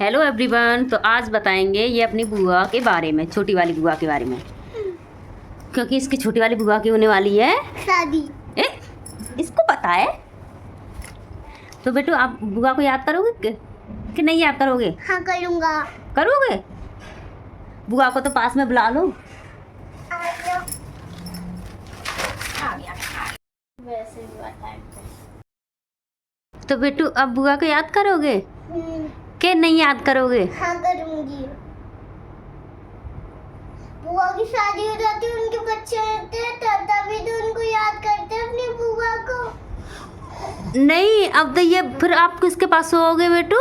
Hello everyone. तो आज बताएंगे ये अपनी बुआ के बारे में, छोटी वाली बुआ के बारे में, क्योंकि इसकी छोटी वाली बुआ की होने वाली है शादी। इसको पता है। तो बेटू आप बुआ को याद करोगे कि नहीं याद करोगे? हाँ करूँगा। करोगे? बुआ को तो पास में बुला लो। वैसे तो बेटू अब बुआ को याद करोगे कि नहीं याद करोगे? हाँ करूँगी। बुआ की शादी हो जाती है, उनके बच्चे होते हैं तभी तो उनको याद करते हैं अपनी बुआ को। नहीं, अब तो ये फिर आप किसके पास सोओगे बेटू?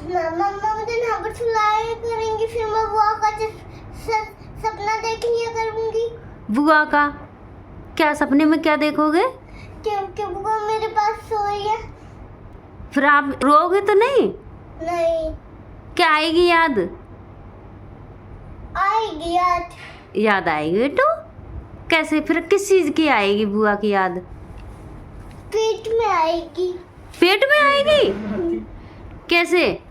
मम्मा मुझे यहाँ पर सुलाया करेंगी, फिर मैं बुआ का सपना देख लिया करूँगी। बुआ का क्या सपने में क्या देखोगे? कि बुआ मेरे पास सोई है। फिर आप रोओगे तो नहीं? नहीं। क्या आएगी याद? आएगी याद। याद आएगी बेटू? कैसे? फिर किस चीज़ की आएगी बुआ की याद? पेट में आएगी। पेट में आएगी? कैसे?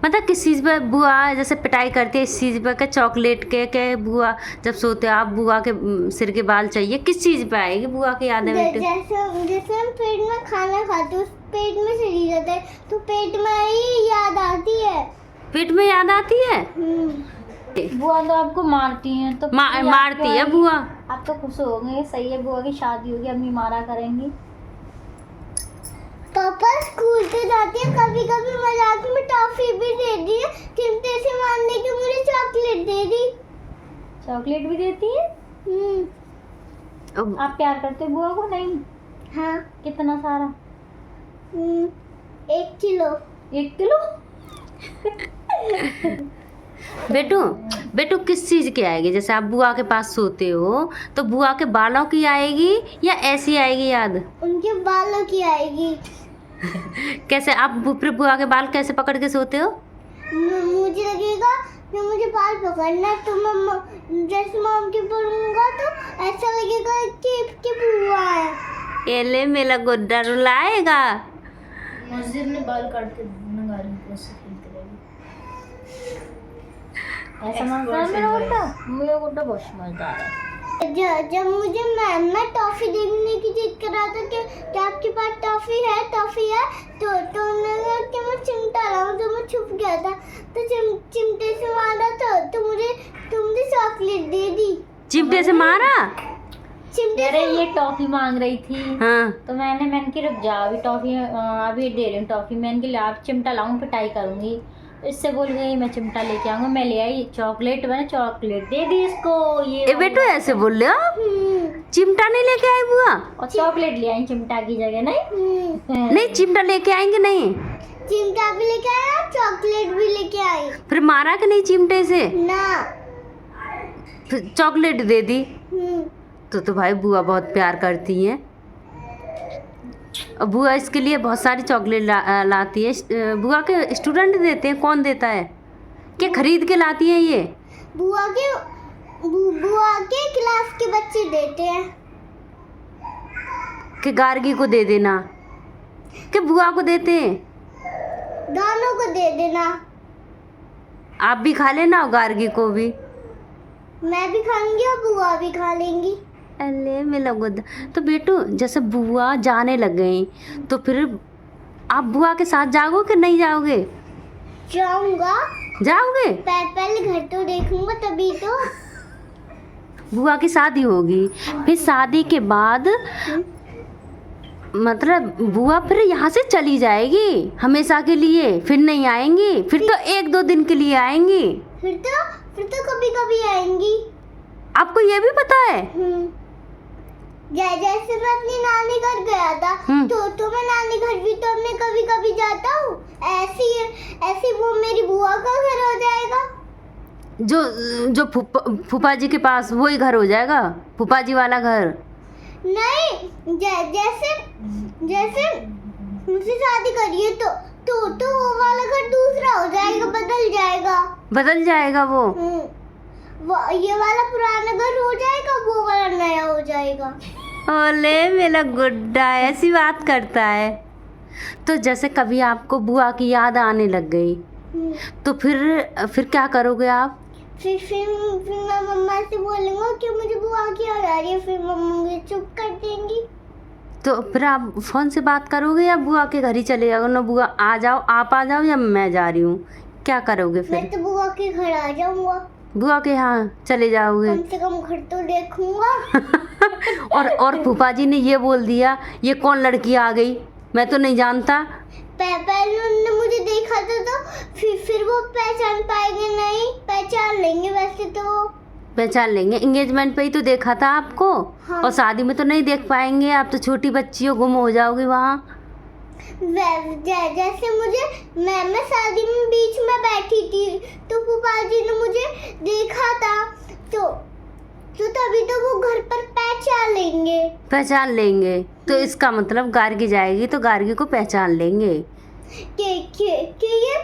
मतलब किस चीज़ पर बुआ जैसे पिटाई करती है, इस चीज़ पर के चॉकलेट के बुआ जब सोते हो आप बुआ के सिर के बाल चाहिए, किस चीज़ पे आएगी बुआ की याद है बेटे? जैसे हम पेट में खाना खाते हैं, उस पेट में शरीर जाता है तो पेट में ही याद आती है। पेट में याद आती है? बुआ तो आपको मारती हैं तो मारती है बुआ। आप तो खुश हो गए, सही है, बुआ की शादी होगी, अम्मी मारा करेंगी। पापा स्कूल से जाती है, कभी कभी मजाक में टॉफी भी दे दी है, चिमटे से मारने के मुझे चॉकलेट दे दी। चॉकलेट भी देती है? आप प्यार करते हो बुआ को? नहीं। हाँ। कितना सारा? 1 किलो। 1 किलो? बेटू किस चीज़ की आएगी? जैसे आप बुआ के पास सोते हो तो बुआ के बालों की आएगी या ऐसी आएगी याद? उनके बालों की आएगी। कैसे? आप फिर बुआ के बाल कैसे पकड़ के सोते हो? मुझे लगेगा कि मुझे बाल पकड़ना है तो मैं जैसे मॉम के पकड़ूंगा तो ऐसा लगेगा कि बुआ है। एले मेरा गुड्डा रुलाएगा। मस्जिद में बाल काट के नंगारी को से खेलते रहेगी। ऐसा मजा मेरा गुड्डा बहुत मजेदार है। जब मुझे मैम में टॉफी देखने की जिद करा था कि आपके पास टॉफी है तो उन्होंने कहा कि मैं चिमटा लाऊं, तो मैं छुप गया था तो चिमटे से मारा तो मुझे चॉकलेट दे दी। चिमटे से मारा? अरे ये टॉफी मांग रही थी। हाँ। तो मैंने कि रुक जा, अभी टॉफी अभी दे रही हूँ टॉफी, मैंने कि आप चिमटा लाऊं पिटाई करूंगी। इससे बोल गई मैं चिमटा लेके आऊंगा, मैं ले आई चॉकलेट, मैंने चॉकलेट दे दी इसको। ये बेटू ऐसे बोल रहे हो? चिमटा नहीं लेके आई बुआ? और चॉकलेट ले आई चिमटा की जगह। नहीं नहीं, चिमटा लेके आएंगे नहीं? चिमटा भी लेके आया, चॉकलेट भी लेके आई। फिर मारा कि नहीं चिमटे से? ना। फिर चॉकलेट दे दी? तो भाई बुआ बहुत प्यार करती हैं। और बुआ इसके लिए बहुत सारी चॉकलेट लाती है। बुआ के स्टूडेंट देते हैं? कौन देता है? क्या खरीद के लाती हैं ये? बुआ के क्लास के बच्चे देते हैं। कि गार्गी को दे देना कि बुआ को देते हैं? दोनों को दे देना। आप भी खा लेना और गार्गी को भी। मैं भी खाऊंगी और बुआ भी खा लेंगी। अरे मेरा गुड्डा। तो बेटू जैसे बुआ जाने लग गई तो फिर आप बुआ के साथ जाओगे कि नहीं जाओगे? जाऊंगा। जाओगे? पहले घर तो देखूंगा तभी तो। बुआ की शादी होगी, फिर शादी के बाद मतलब बुआ फिर यहाँ से चली जाएगी हमेशा के लिए, फिर नहीं आएंगी? फिर तो 1-2 दिन के लिए आएंगी। फिर तो कभी कभी आएंगी। आपको ये भी पता है? जैसे मैं अपनी नानी घर गया था तो मैं नानी घर भी तो अपने कभी कभी जाता हूँ, ऐसी वो मेरी बुआ का घर हो जाएगा। जो फूफा जी के पास वही घर हो जाएगा, फूफा जी वाला घर? नहीं, जैसे मुझसे शादी करिए तो वो वाला घर दूसरा हो जाएगा, बदल जाएगा वो ये वाला पुराना घर हो जाएगा, वो वाला नया हो जाएगा। ओले मेरा गुड्डा ऐसी बात करता है। तो जैसे कभी आपको बुआ की याद आने लग गई तो फिर क्या करोगे आप? फिर मैं मम्मा से बोलूँगा कि मुझे बुआ की याद आ रही है, फिर मम्मा मुझे चुप कर देंगी। तो फिर आप फ़ोन से बात करोगे या बुआ के घर ही चले जाओगे ना, बुआ आ जाओ, आप आ जाओ या मैं जा रही हूँ, क्या करोगे फिर? मैं तो बुआ के घर आ जाऊँगा, बुआ के यहाँ चले जाओगे? कम से कम घर तो देखूँगा। और फूफा जी ने ये बोल दिया ये कौन लड़की आ गई, मैं तो नहीं जानता। पहले उन्होंने मुझे देखा था तो फिर वो पहचान पाएंगे नहीं, पहचान लेंगे, वैसे तो वो पहचान लेंगे, एंगेजमेंट पे ही तो देखा था आपको। हाँ। और शादी में तो नहीं देख पाएंगे, आप तो छोटी बच्ची हो, गुम हो जाओगी वहाँ। जैसे मुझे मैं शादी में बीच में बैठी थी तो फूफा जी ने मुझे देखा था तो तभी तो वो घर पर पहचान लेंगे। तो इसका मतलब गार्गी जाएगी तो गार्गी को पहचान लेंगे कि ये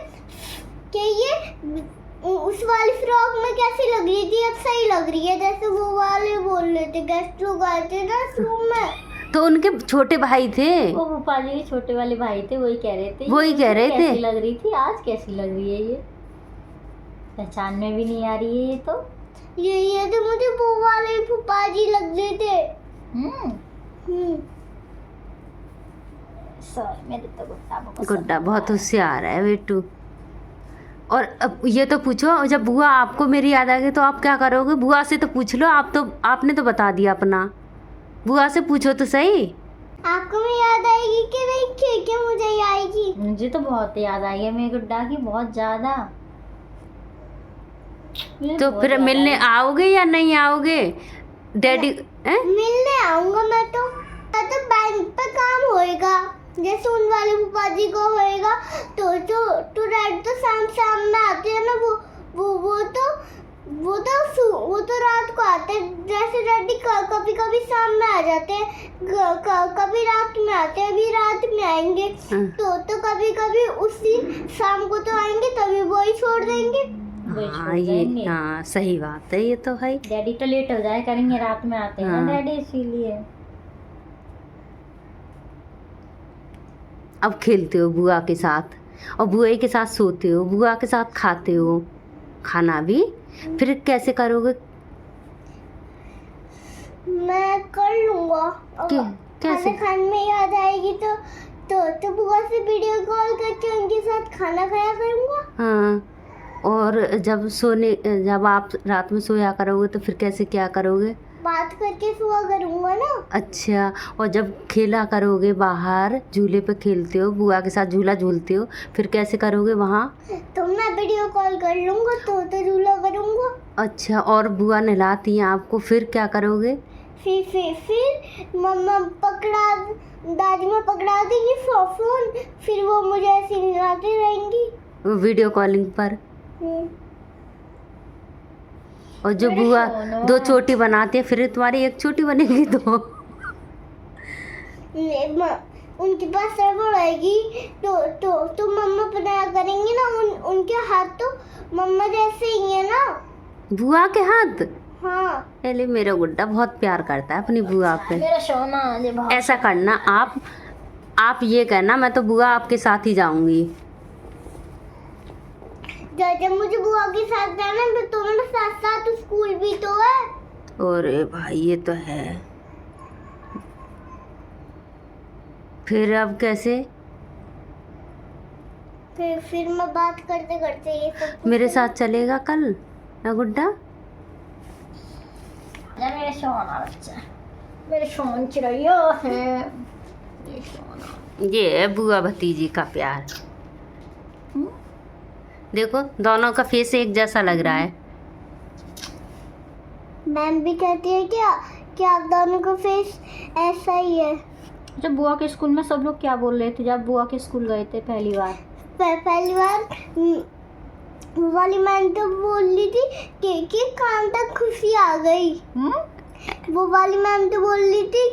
उस वाली फ्रॉक में कैसी लग रही थी, अब सही लग रही है, जैसे वो वाले बोल रहे थे, गेस्ट लोग आए थे ना रूम में। तो उनके छोटे भाई थे, वो फूफा जी के छोटे वाले भाई थे, वही कह रहे थे कैसी लग रही थी, आज कैसी लग रही है, ये पहचान में भी नहीं आ रही है। ये तो मुझे वो वाले फूफा जी लग रहे थे। मेरे तो गुड्डा बहुत होशियार है बेटू। और अब ये तो पूछो, जब बुआ आपको मेरी याद आ गई तो आप क्या करोगे? बुआ से तो पूछ लो, आपने तो बता दिया अपना, बुआ से पूछो तो सही। आपको भी याद आएगी कि नहीं? कि मुझे आएगी, मुझे तो बहुत याद आई है मेरे गुड्डा की, बहुत ज्यादा। तो फिर मिलने आओगे या नहीं आओगे? डैडी मिलने आऊंगा मैं तो बैंक पे काम होएगा, जैसे उन वाले फूफा जी को होएगा तो डैडी तो शाम में आते हैं ना, वो तो रात को आते हैं, जैसे डैडी कभी कभी शाम में आ जाते हैं, कभी रात में आते हैं, अभी रात में आएंगे तो कभी कभी उसी शाम को तो आएंगे, तभी वो ही छोड़ देंगे। हाँ सही बात है, ये तो है। डैडी तो लेट हो जाए करेंगे, रात में आते हैं ना डैडी, इसीलिए। अब खेलते हो बुआ के साथ और बुआ के साथ सोते हो, बुआ के साथ खाते हो खाना भी, फिर कैसे करोगे? मैं कर लूँगा, कैसे? खाने में याद आएगी तो बुआ से वीडियो कॉल करके उनके साथ खाना खाया करूँगा। हाँ, और जब आप रात में सोया करोगे तो फिर कैसे क्या करोगे? बात करके सोया करूँगा ना। अच्छा, और जब खेला करोगे बाहर झूले पे खेलते हो, बुआ के साथ झूला झूलते हो, फिर कैसे करोगे वहाँ? तो मैं वीडियो कॉल कर लूँगा तो झूला करूँगा। अच्छा, और बुआ नहलाती हैं आपको, फिर क्या करोगे? फिर मम्मा दादी माँ पकड़ा देगी फोन, फिर वो मुझे ऐसे नहलाती रहेंगी वीडियो कॉलिंग पर। और जो बुआ 2 चोटी बनाती है, फिर तुम्हारी 1 चोटी बनेगी तो उनके पास रबड़ आएगी तो मम्मा बनाया करेंगी ना, उनके हाथ तो मम्मा जैसे ही है ना। बुआ के हाथ? हाँ। पहले मेरा गुड्डा बहुत प्यार करता है अपनी बुआ पे। मेरा सोना ऐसा करना, आप ये कहना मैं तो बुआ आपके साथ ही जाऊंगी। जब मुझे बुआ के साथ जाना तो मेरे साथ स्कूल भी तो है। अरे भाई ये तो है। फिर अब कैसे? फिर मैं बात करते करते ये सब मेरे साथ चलेगा कल ना गुड्डा? मेरे सोना बच्चा, मेरे सोन चिड़ैया है, ये है बुआ भतीजी का प्यार। देखो दोनों का फेस एक जैसा लग रहा है। मैम भी कहती है कि आप दोनों का फेस ऐसा ही है। जब बुआ के स्कूल में सब लोग क्या बोल रहे थे जब बुआ के स्कूल गए थे पहली बार वो वाली मैम तो बोल रही थी कि कान तक खुशी आ गई। वो वाली मैम तो बोल रही थी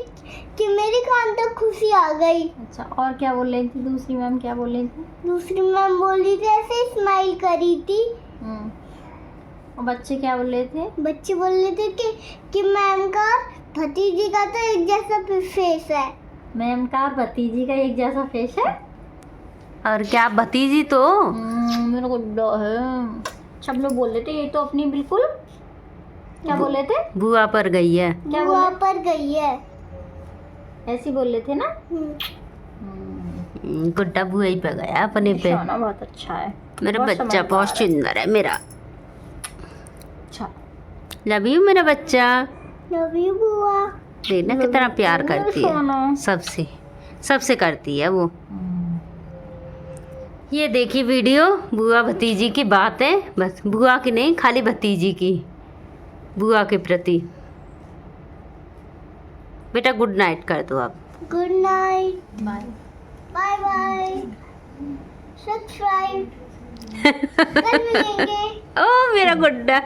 कि मेरे कान तक खुशी आ गई। अच्छा, और क्या बोल रही थी दूसरी मैम? क्या बोल रही थी? दूसरी मैम बोल रही थी ऐसे स्माइल करी थी। और बच्चे क्या बोल रहे थे? बच्चे बोल रहे थे कि मैम का भतीजी का तो एक जैसा फेस है। मैम का और भतीजी का एक जैसा फेस है। और क्या भतीजी तो मेरा गुड्डा है। सब लोग बोल रहे थे ये तो अपनी बिल्कुल क्या बोल रहे थे, बुआ पर गई है। क्या बुआ बोले, पर गई है। ऐसे ही बोल रहे थे ना। गुड्डा बुआ ही पे गया अपने पे। सोना बहुत अच्छा है, मेरा बहुत बच्चा समझदार बहुत है। सुंदर है मेरा। अच्छा लव यू मेरा बच्चा। लव यू बुआ। देखना कितना प्यार करती है सोना। सबसे, सबसे करती है वो। ये देखी वीडियो, बुआ भतीजी की बात है, बस बुआ की नहीं खाली भतीजी की, बुआ के प्रति। बेटा गुड नाइट कर दो अब। Good night. Bye. Bye bye. Subscribe. कल मिलेंगे। ओ मेरा गुड्डा।